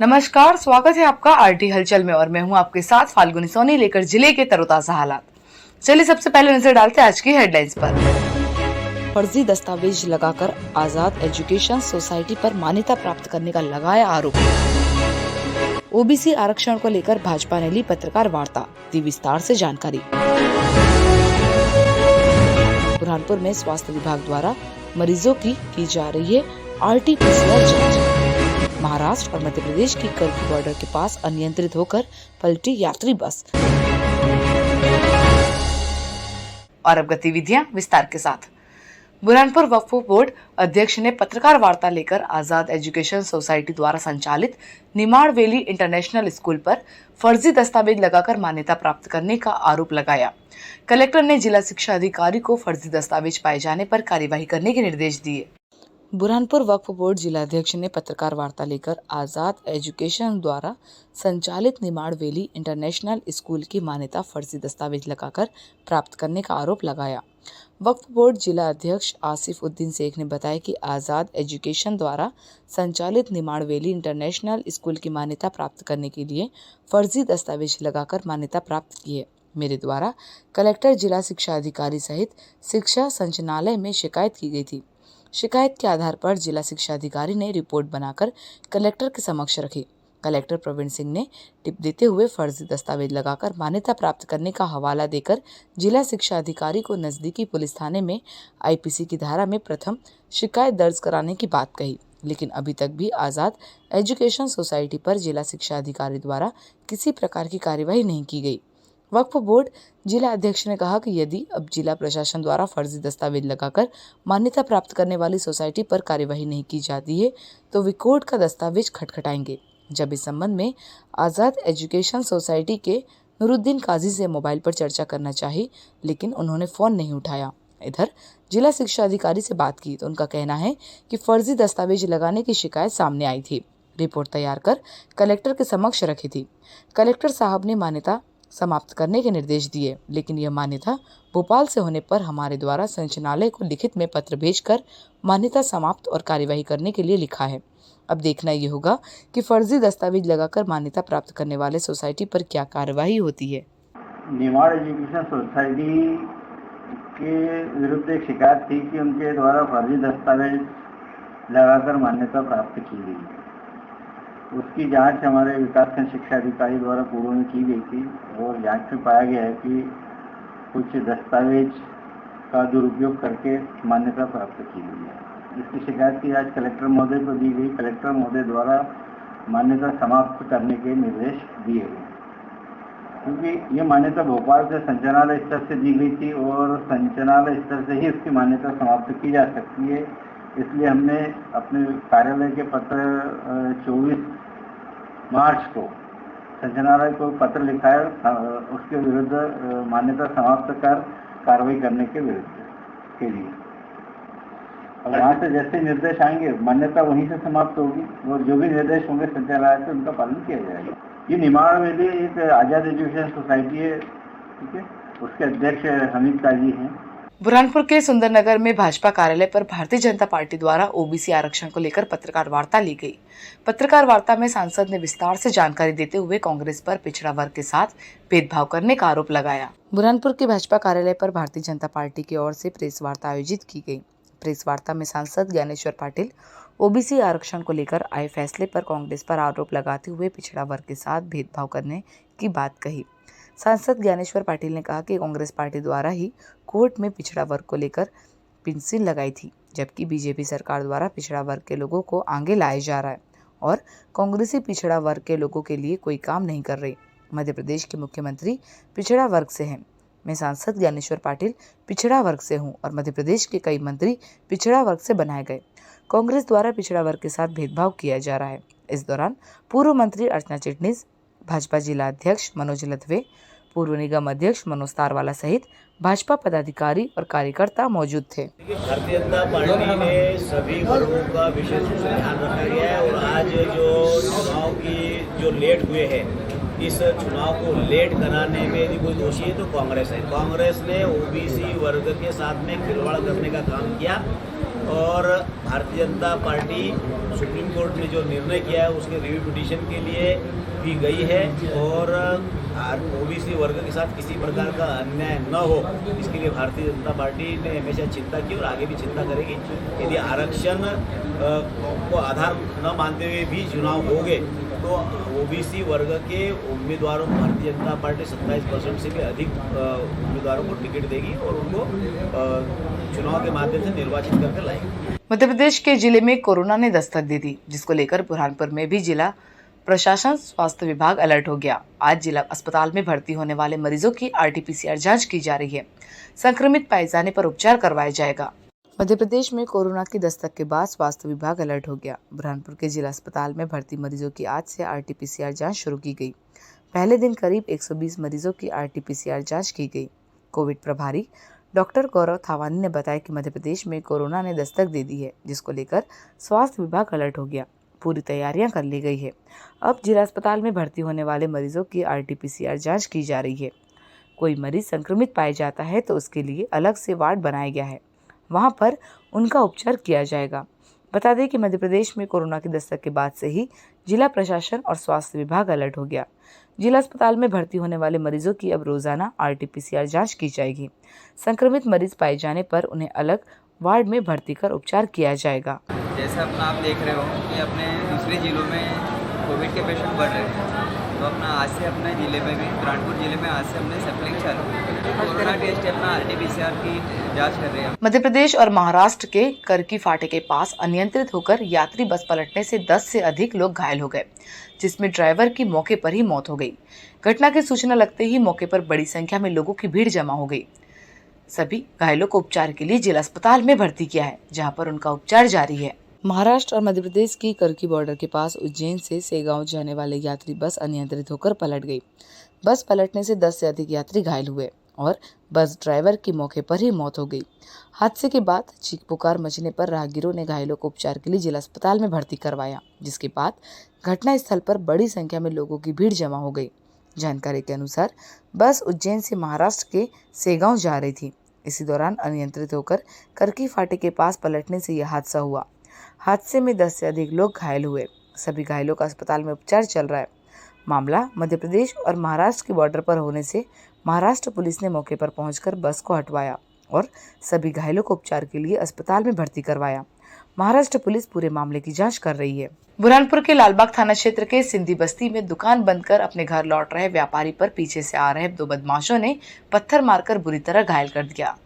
नमस्कार, स्वागत है आपका आरटी हलचल में और मैं हूं आपके साथ फाल्गुनी सोनी लेकर जिले के तरोताजा हालात। चलिए सबसे पहले नजर डालते हैं आज की हेडलाइंस पर। फर्जी दस्तावेज लगाकर आजाद एजुकेशन सोसाइटी पर मान्यता प्राप्त करने का लगाया आरोप। ओबीसी आरक्षण को लेकर भाजपा ने ली पत्रकार वार्ता, दी विस्तार से जानकारी। बुरहानपुर में स्वास्थ्य विभाग द्वारा मरीजों की जा रही है आरटी-पीसीआर जांच। महाराष्ट्र और मध्य प्रदेश की कर्फ्यू बॉर्डर के पास अनियंत्रित होकर पलटी यात्री बस। और अब गतिविधियां विस्तार के साथ। बुरहानपुर वक्फ बोर्ड अध्यक्ष ने पत्रकार वार्ता लेकर आजाद एजुकेशन सोसाइटी द्वारा संचालित निमाड़ वैली इंटरनेशनल स्कूल पर फर्जी दस्तावेज लगाकर मान्यता प्राप्त करने का आरोप लगाया। कलेक्टर ने जिला शिक्षा अधिकारी को फर्जी दस्तावेज पाए जाने पर कार्यवाही करने के निर्देश दिए। बुरहानपुर वक्फ बोर्ड जिलाध्यक्ष ने पत्रकार वार्ता लेकर आजाद एजुकेशन द्वारा संचालित निमाड़ वैली इंटरनेशनल स्कूल की मान्यता फर्जी दस्तावेज लगाकर प्राप्त करने का आरोप लगाया। वक्फ बोर्ड जिला अध्यक्ष आसिफ उद्दीन शेख ने बताया कि आजाद एजुकेशन द्वारा संचालित निमाड़ वैली इंटरनेशनल स्कूल की मान्यता प्राप्त करने के लिए फर्जी दस्तावेज लगाकर मान्यता प्राप्त की है। मेरे द्वारा कलेक्टर, जिला शिक्षा अधिकारी सहित शिक्षा संचालनालय में शिकायत की गई थी। शिकायत के आधार पर जिला शिक्षा अधिकारी ने रिपोर्ट बनाकर कलेक्टर के समक्ष रखी। कलेक्टर प्रवीण सिंह ने टिप देते हुए फर्जी दस्तावेज लगाकर मान्यता प्राप्त करने का हवाला देकर जिला शिक्षा अधिकारी को नजदीकी पुलिस थाने में आईपीसी की धारा में प्रथम शिकायत दर्ज कराने की बात कही, लेकिन अभी तक भी आजाद एजुकेशन सोसाइटी पर जिला शिक्षा अधिकारी द्वारा किसी प्रकार की कार्यवाही नहीं की गई। वक्फ बोर्ड जिला अध्यक्ष ने कहा कि यदि अब जिला प्रशासन द्वारा फर्जी दस्तावेज लगाकर मान्यता प्राप्त करने वाली सोसाइटी पर कार्यवाही नहीं की जाती है तो वे कोर्ट का दस्तावेज खटखटाएंगे। जब इस संबंध में आजाद एजुकेशन सोसाइटी के नूरुद्दीन काजी से मोबाइल पर चर्चा करना चाही, लेकिन उन्होंने फोन नहीं उठाया। इधर जिला शिक्षा अधिकारी से बात की तो उनका कहना है कि फर्जी दस्तावेज लगाने की शिकायत सामने आई थी। रिपोर्ट तैयार कर कलेक्टर के समक्ष रखी थी। कलेक्टर साहब ने मान्यता समाप्त करने के निर्देश दिए, लेकिन यह मान्यता भोपाल से होने पर हमारे द्वारा संचालनालय को लिखित में पत्र भेजकर मान्यता समाप्त और कार्यवाही करने के लिए लिखा है। अब देखना ये होगा कि फर्जी दस्तावेज लगाकर मान्यता प्राप्त करने वाले सोसाइटी पर क्या कार्यवाही होती है। निमाड़ एजुकेशन सोसाइटी के विरुद्ध एक शिकायत थी कि उनके द्वारा फर्जी दस्तावेज लगाकर मान्यता प्राप्त की गई। उसकी जांच हमारे विकासखंड शिक्षा अधिकारी द्वारा पूर्व में की गई थी और जांच में पाया गया है कि कुछ दस्तावेज का दुरुपयोग करके मान्यता प्राप्त की गई है। इसकी शिकायत की आज कलेक्टर महोदय को दी गई। कलेक्टर महोदय द्वारा मान्यता समाप्त करने के निर्देश दिए गए, क्योंकि ये मान्यता भोपाल से संचालनालय स्तर से दी गई थी और संचालनालय स्तर से ही उसकी मान्यता समाप्त की जा सकती है। इसलिए हमने अपने कार्यालय के पत्र 24 मार्च को संचालनालय को पत्र लिखा है उसके विरुद्ध मान्यता समाप्त कर कार्रवाई करने के विरुद्ध के लिए। और वहाँ से जैसे निर्देश आएंगे मान्यता वहीं से समाप्त होगी और जो भी निर्देश होंगे संचालनालय से उनका पालन किया जाएगा। ये निमाड़ वैली एक आजाद एजुकेशन सोसाइटी है, ठीक है। उसके अध्यक्ष हमीद काजी हैं। बुरहानपुर के सुंदरनगर में भाजपा कार्यालय पर भारतीय जनता पार्टी द्वारा ओबीसी आरक्षण को लेकर पत्रकार वार्ता ली गई। पत्रकार वार्ता में सांसद ने विस्तार से जानकारी देते हुए कांग्रेस पर पिछड़ा वर्ग के साथ भेदभाव करने का आरोप लगाया। बुरहानपुर के भाजपा कार्यालय पर भारतीय जनता पार्टी की ओर से प्रेस वार्ता आयोजित की गई। प्रेस वार्ता में सांसद ज्ञानेश्वर पाटिल ओबीसी आरक्षण को लेकर आए फैसले पर कांग्रेस पर आरोप लगाते हुए पिछड़ा वर्ग के साथ भेदभाव करने की बात कही। सांसद ज्ञानेश्वर पाटिल ने कहा कि कांग्रेस पार्टी द्वारा ही कोर्ट में पिछड़ा वर्ग को लेकर पेंसिल लगाई थी, जबकि बीजेपी सरकार द्वारा पिछड़ा वर्ग के लोगों को आगे लाया जा रहा है और कांग्रेसी पिछड़ा वर्ग के लोगों के लिए कोई काम नहीं कर रही। मध्य प्रदेश के मुख्यमंत्री पिछड़ा वर्ग से हैं। मैं सांसद ज्ञानेश्वर पाटिल पिछड़ा वर्ग से हूं और मध्य प्रदेश के कई मंत्री पिछड़ा वर्ग से बनाए गए। कांग्रेस द्वारा पिछड़ा वर्ग के साथ भेदभाव किया जा रहा है। इस दौरान पूर्व मंत्री अर्चना चिटनीस, भाजपा जिला अध्यक्ष मनोज लथवे, पूर्व निगम अध्यक्ष मनोज तारवाला सहित भाजपा पदाधिकारी और कार्यकर्ता मौजूद थे। भारतीय जनता पार्टी ने सभी वर्गों का विशेष रूप से ध्यान रखा गया है और आज जो चुनाव की जो लेट हुए हैं, इस चुनाव को लेट कराने में यदि कोई दोषी है तो कांग्रेस है। कांग्रेस ने ओबीसी वर्ग के साथ में खिलवाड़ करने का काम किया और Bharatiya Janata party supreme court ने जो निर्णय किया है उसके रिव्यू पिटीशन के लिए भी गई है और ओबीसी वर्ग के साथ किसी प्रकार का अन्याय न हो इसके लिए भारतीय जनता पार्टी ने हमेशा चिंता की और आगे भी चिंता करेगी। यदि आरक्षण को आधार न मानते हुए भी चुनाव होंगे तो ओबीसी वर्ग के उम्मीदवारों को भारतीय जनता पार्टी 27% से भी अधिक उम्मीदवारों को टिकट देगी और उनको चुनाव के माध्यम से निर्वाचित करके लाएगी। मध्य प्रदेश के जिले में कोरोना ने दस्तक दे दी, जिसको लेकर बुरहानपुर में भी जिला प्रशासन स्वास्थ्य विभाग अलर्ट हो गया। आज जिला अस्पताल में भर्ती होने वाले मरीजों की RT-PCR जांच की जा रही है। संक्रमित पाए जाने पर उपचार करवाया जाएगा। मध्य प्रदेश में कोरोना की दस्तक के बाद स्वास्थ्य विभाग अलर्ट हो गया। बुरहानपुर के जिला अस्पताल में भर्ती मरीजों की आज से RT-PCR जांच शुरू की गई। पहले दिन करीब 120 मरीजों की RT-PCR जांच की गई। कोविड प्रभारी डॉक्टर गौरव थावानी ने बताया कि मध्य प्रदेश में कोरोना ने दस्तक दे दी है, जिसको लेकर स्वास्थ्य विभाग अलर्ट हो गया। पूरी तैयारियां कर ली गई है। अब जिला अस्पताल में भर्ती होने वाले मरीजों की RT-PCR जांच की जा रही है। कोई मरीज संक्रमित पाया जाता है तो उसके लिए अलग से वार्ड बनाया गया है, वहां पर उनका उपचार किया जाएगा। बता दें कि मध्य प्रदेश में कोरोना की दस्तक के बाद से ही जिला प्रशासन और स्वास्थ्य विभाग अलर्ट हो गया। जिला अस्पताल में भर्ती होने वाले मरीजों की अब रोजाना RT-PCR जांच की जाएगी। संक्रमित मरीज पाए जाने पर उन्हें अलग वार्ड में भर्ती कर उपचार किया जाएगा। जैसा अपना आप देख रहे हो कि अपने दूसरे जिलों में कोविड के पेशेंट बढ़ रहे हैं, तो अपना आज से अपने ज़िले में भी बुरहानपुर जिले में आज से हमने सैंपलिंग चालू की। कोरोना टेस्ट अपना RT-PCR की जांच कर रहे हैं। मध्य प्रदेश और महाराष्ट्र के करकी फाटे के पास अनियंत्रित होकर यात्री बस पलटने से 10 से अधिक लोग घायल हो गए, जिसमें ड्राइवर की मौके पर ही मौत हो गई। घटना की सूचना लगते ही मौके पर बड़ी संख्या में लोगों की भीड़ जमा हो गई। सभी घायलों को उपचार के लिए जिला अस्पताल में भर्ती किया है, जहां पर उनका उपचार जारी है। महाराष्ट्र और मध्य प्रदेश की करकी बॉर्डर के पास उज्जैन से सेगांव जाने वाले यात्री बस अनियंत्रित होकर पलट गई। बस पलटने से 10 से अधिक यात्री घायल हुए और बस ड्राइवर की मौके पर ही मौत हो गई। हादसे के बाद चीख पुकार मचने पर राहगीरों ने घायलों को उपचार के लिए जिला अस्पताल में भर्ती करवाया, जिसके बाद घटना स्थल पर बड़ी संख्या में लोगों की भीड़ जमा हो गई। जानकारी के अनुसार बस उज्जैन से महाराष्ट्र के सेगांव जा रही थी। इसी दौरान अनियंत्रित होकर करकी फाटे के पास पलटने से यह हादसा हुआ। हादसे में 10 से अधिक लोग घायल हुए। सभी घायलों का अस्पताल में उपचार चल रहा है। मामला मध्य प्रदेश और महाराष्ट्र के बॉर्डर पर होने से महाराष्ट्र पुलिस ने मौके पर पहुंचकर बस को हटवाया और सभी घायलों को उपचार के लिए अस्पताल में भर्ती करवाया। महाराष्ट्र पुलिस पूरे मामले की जांच कर रही है। बुरहानपुर के लालबाग थाना क्षेत्र के सिंधी बस्ती में दुकान बंद कर अपने घर लौट रहे व्यापारी पर पीछे से आ रहे 2 बदमाशों ने पत्थर मारकर बुरी तरह घायल कर दिया।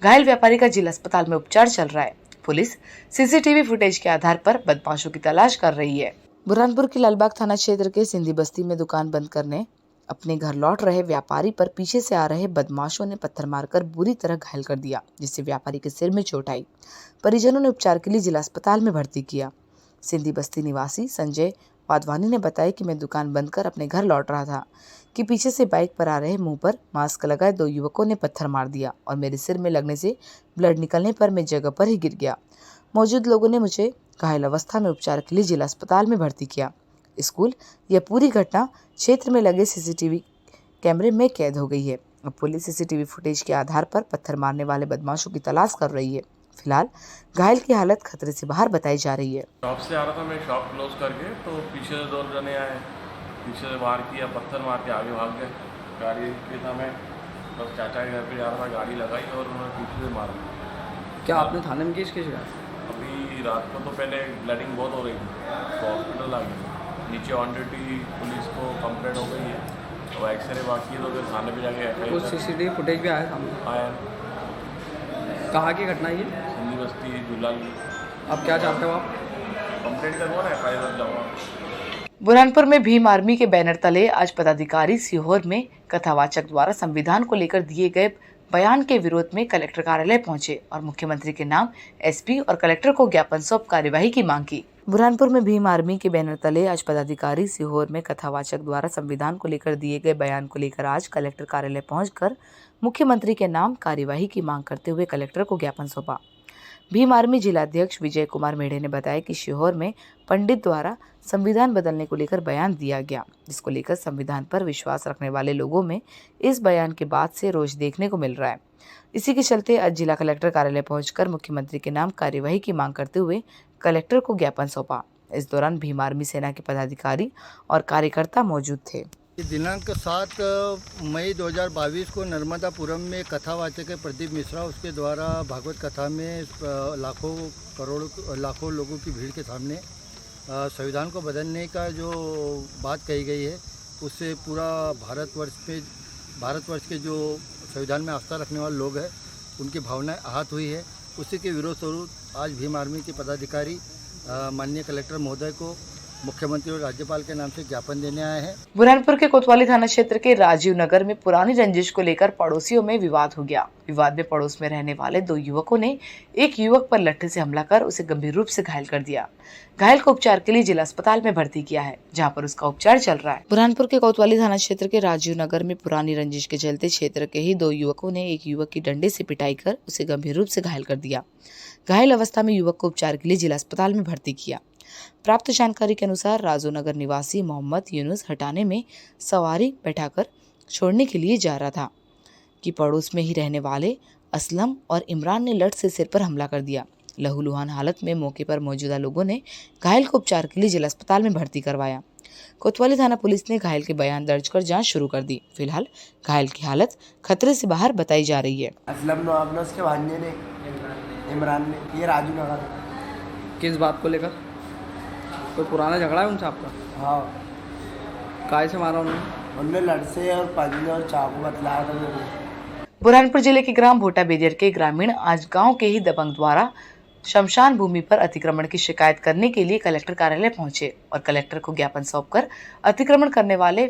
घायल व्यापारी का जिला अस्पताल में उपचार चल रहा है। पुलिस CCTV फुटेज के आधार पर बदमाशों की तलाश कर रही है। बुरहानपुर के लालबाग थाना क्षेत्र के सिंधी बस्ती में दुकान बंद करने अपने घर लौट रहे व्यापारी पर पीछे से आ रहे बदमाशों ने पत्थर मारकर बुरी तरह घायल कर दिया, जिससे व्यापारी के सिर में चोट आई। परिजनों ने उपचार के लिए जिला अस्पताल में भर्ती किया। सिंधी बस्ती निवासी संजय वाधवानी ने बताया कि मैं दुकान बंद कर अपने घर लौट रहा था कि पीछे से बाइक पर आ रहे मुंह पर मास्क लगाए 2 युवकों ने पत्थर मार दिया और मेरे सिर में लगने से ब्लड निकलने पर मैं जगह पर ही गिर गया। मौजूद लोगों ने मुझे घायल अवस्था में उपचार के लिए जिला अस्पताल में भर्ती किया। स्कूल यह पूरी घटना क्षेत्र में लगे CCTV कैमरे में कैद हो गई है। अब पुलिस CCTV फुटेज के आधार पर पत्थर मारने वाले बदमाशों की तलाश कर रही है। फिलहाल घायल की हालत खतरे से बाहर बताई जा रही है। शॉप से आ रहा था, मैं शॉप क्लोज करके, तो पीछे से 2 जने आए, पीछे से वार किया, पत्थर मार के आगे भाग गए। गाड़ी पे था, मैं बस चाचा के घर पे जा रहा था, गाड़ी लगाई और उन्होंने पीछे से मारा। क्या आपने थाने में केस किया? अभी रात को तो पहले ब्लडिंग बहुत हो रही थी, तो हॉस्पिटल आ गई। नीचे ऑन ड्यूटी पुलिस को कंप्लेंट हो गई है, तो एक्सरे बाकी है, तो फिर थाने पे जाके कुछ CCTV फुटेज भी आया सामने? आया। कहाँ की घटना ये? सिंधी बस्ती झूलाल। अब क्या चाहते हो आप? कंप्लेंट करवा ना, FIR जाऊँगा। बुरहानपुर में भीम आर्मी के बैनर तले आज पदाधिकारी सीहोर में कथावाचक द्वारा संविधान को लेकर दिए गए बयान के विरोध में कलेक्टर कार्यालय पहुंचे और मुख्यमंत्री के नाम SP और कलेक्टर को ज्ञापन सौंप कार्यवाही की मांग की। बुरहानपुर में भीम आर्मी के बैनर तले आज पदाधिकारी सीहोर में कथावाचक द्वारा संविधान को लेकर दिए गए बयान को लेकर आज कलेक्टर कार्यालय पहुंचकर मुख्यमंत्री के नाम कार्यवाही की मांग करते हुए कलेक्टर को ज्ञापन सौंपा। भीम आर्मी जिलाध्यक्ष विजय कुमार मेढ़े ने बताया कि सीहोर में पंडित द्वारा संविधान बदलने को लेकर बयान दिया गया, जिसको लेकर संविधान पर विश्वास रखने वाले लोगों में इस बयान के बाद से रोष देखने को मिल रहा है। इसी के चलते आज जिला कलेक्टर कार्यालय पहुंचकर मुख्यमंत्री के नाम कार्यवाही की मांग करते हुए कलेक्टर को ज्ञापन सौंपा। इस दौरान भीम आर्मी सेना के पदाधिकारी और कार्यकर्ता मौजूद थे। दिनांक 7 मई 2022 को नर्मदापुरम में कथावाचक प्रदीप मिश्रा उसके द्वारा भागवत कथा में लाखों लोगों की भीड़ के सामने संविधान को बदलने का जो बात कही गई है, उससे पूरा भारतवर्ष के जो संविधान में आस्था रखने वाले लोग हैं उनकी भावनाएं आहत हुई है। उसी के विरोध स्वरूप आज भीम आर्मी के पदाधिकारी माननीय कलेक्टर महोदय को मुख्यमंत्री और राज्यपाल के नाम से ज्ञापन देने आए हैं। बुरहानपुर के कोतवाली थाना क्षेत्र के राजीव नगर में पुरानी रंजिश को लेकर पड़ोसियों में विवाद हो गया। विवाद में पड़ोस में रहने वाले 2 युवकों ने एक युवक पर लट्ठे से हमला कर उसे गंभीर रूप से घायल कर दिया। घायल को उपचार के लिए जिला अस्पताल में भर्ती किया है, जहां पर उसका उपचार चल रहा है। बुरहानपुर के कोतवाली थाना क्षेत्र के राजीव नगर में पुरानी रंजिश के चलते क्षेत्र के ही 2 युवकों ने एक युवक की डंडे से पिटाई कर उसे गंभीर रूप से घायल कर दिया। घायल अवस्था में युवक को उपचार के लिए जिला अस्पताल में भर्ती किया। प्राप्त जानकारी के अनुसार राजू नगर निवासी मोहम्मद यूनुस हटाने में सवारी बैठाकर छोड़ने के लिए जा रहा था कि पड़ोस में ही रहने वाले असलम और इमरान ने लठ से सिर पर हमला कर दिया। लहूलुहान हालत में मौके पर मौजूदा लोगों ने घायल को उपचार के लिए जिला अस्पताल में भर्ती करवाया। कोतवाली थाना पुलिस ने घायल के बयान दर्ज कर जांच शुरू कर दी। फिलहाल घायल की हालत खतरे से बाहर बताई जा रही है। असलम ने उसके भांजे ने इमरान ने ये राजू नगर। किस बात को लेकर? कोई पुराना झगड़ा है उनसे आपका? हाँ। काय से मारा उन्होंने? उनने लड़ से और पंजे और चाकू बतलाया था मुझे। बुरहानपुर जिले के ग्राम भोटा बेदियर के ग्रामीण आज गांव के ही दबंग द्वारा शमशान भूमि पर अतिक्रमण की शिकायत करने के लिए कलेक्टर कार्यालय पहुंचे और कलेक्टर को ज्ञापन सौंपकर अतिक्रमण करने वाले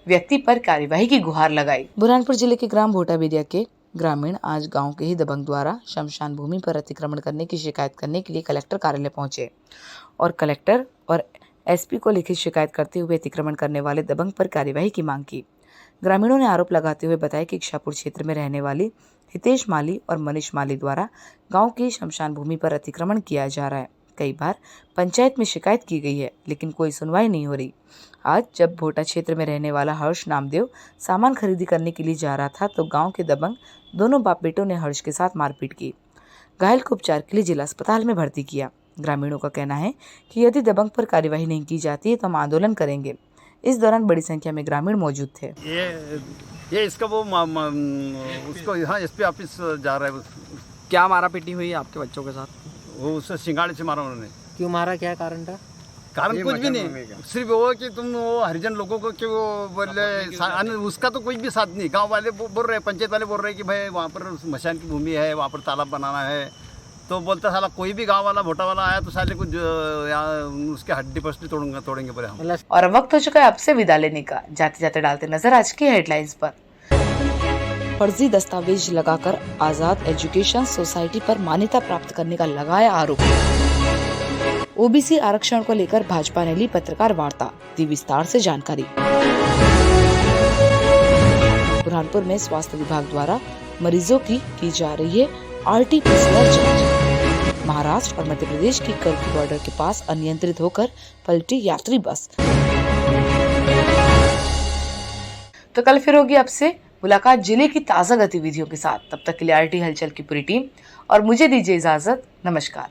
व्यक्ति पर कार्यवाही की गुहार लगाई। बुरहानपुर जिले के ग्राम भोटा बेदिया के ग्रामीण आज गांव के ही दबंग द्वारा शमशान भूमि पर अतिक्रमण करने की शिकायत करने के लिए कलेक्टर कार्यालय पहुंचे और कलेक्टर और एसपी को लिखित शिकायत करते हुए अतिक्रमण करने वाले दबंग पर कार्यवाही की मांग की। ग्रामीणों ने आरोप लगाते हुए बताया कि इच्छापुर क्षेत्र में रहने वाली हितेश माली और मनीष माली द्वारा गांव की शमशान भूमि पर अतिक्रमण किया जा रहा है। कई बार पंचायत में शिकायत की गई है, लेकिन कोई सुनवाई नहीं हो रही। आज जब भोटा क्षेत्र में रहने वाला हर्ष नामदेव सामान खरीदी करने के लिए जा रहा था तो गांव के दबंग दोनों बाप बेटों ने हर्ष के साथ मारपीट की। घायल को उपचार के लिए जिला अस्पताल में भर्ती किया। ग्रामीणों का कहना है कि यदि दबंग पर कार्यवाही नहीं की जाती है तो हम आंदोलन करेंगे। इस दौरान बड़ी संख्या में ग्रामीण मौजूद थे। ये इसका वो उसको यहाँ एसपी ऑफिस जा रहा है। क्या मारा पीटी हुई है आपके बच्चों के साथ? वो उससे सिंगाड़े से मारा उन्होंने। क्यों मारा, क्या कारण था? कारण कुछ भी नहीं, सिर्फ वो कि तुम वो हरिजन लोगों को कि वो बोले, उसका तो कोई भी साथ नहीं। गांव वाले बोल रहे, पंचायत वाले बोल रहे कि भाई वहाँ पर मशान की भूमि है, वहाँ पर तालाब बनाना है। तो बोलता साला कोई भी गांव वाला भोटा वाला आया तो साले कुछ उसके हड्डी पसली तोड़ेंगे पर हम। और वक्त हो चुका है अब से विदा लेने का। जाते जाते डालते नजर आज की हेडलाइंस पर। फर्जी दस्तावेज लगाकर आजाद एजुकेशन सोसाइटी पर मान्यता प्राप्त करने का लगाया आरोप। ओबीसी आरक्षण को लेकर भाजपा ने ली पत्रकार वार्ता, दी विस्तार से जानकारी। बुरहानपुर में स्वास्थ्य विभाग द्वारा मरीजों की जा रही है RT-PCR जांच। महाराष्ट्र और मध्य प्रदेश की कर्फ्यू बॉर्डर के पास अनियंत्रित होकर पलटी यात्री बस। तो कल फिर होगी आपसे मुलाकात जिले की ताजा गतिविधियों के साथ। तब तक के लिए RT हलचल की पूरी टीम और मुझे दीजिए इजाजत। नमस्कार।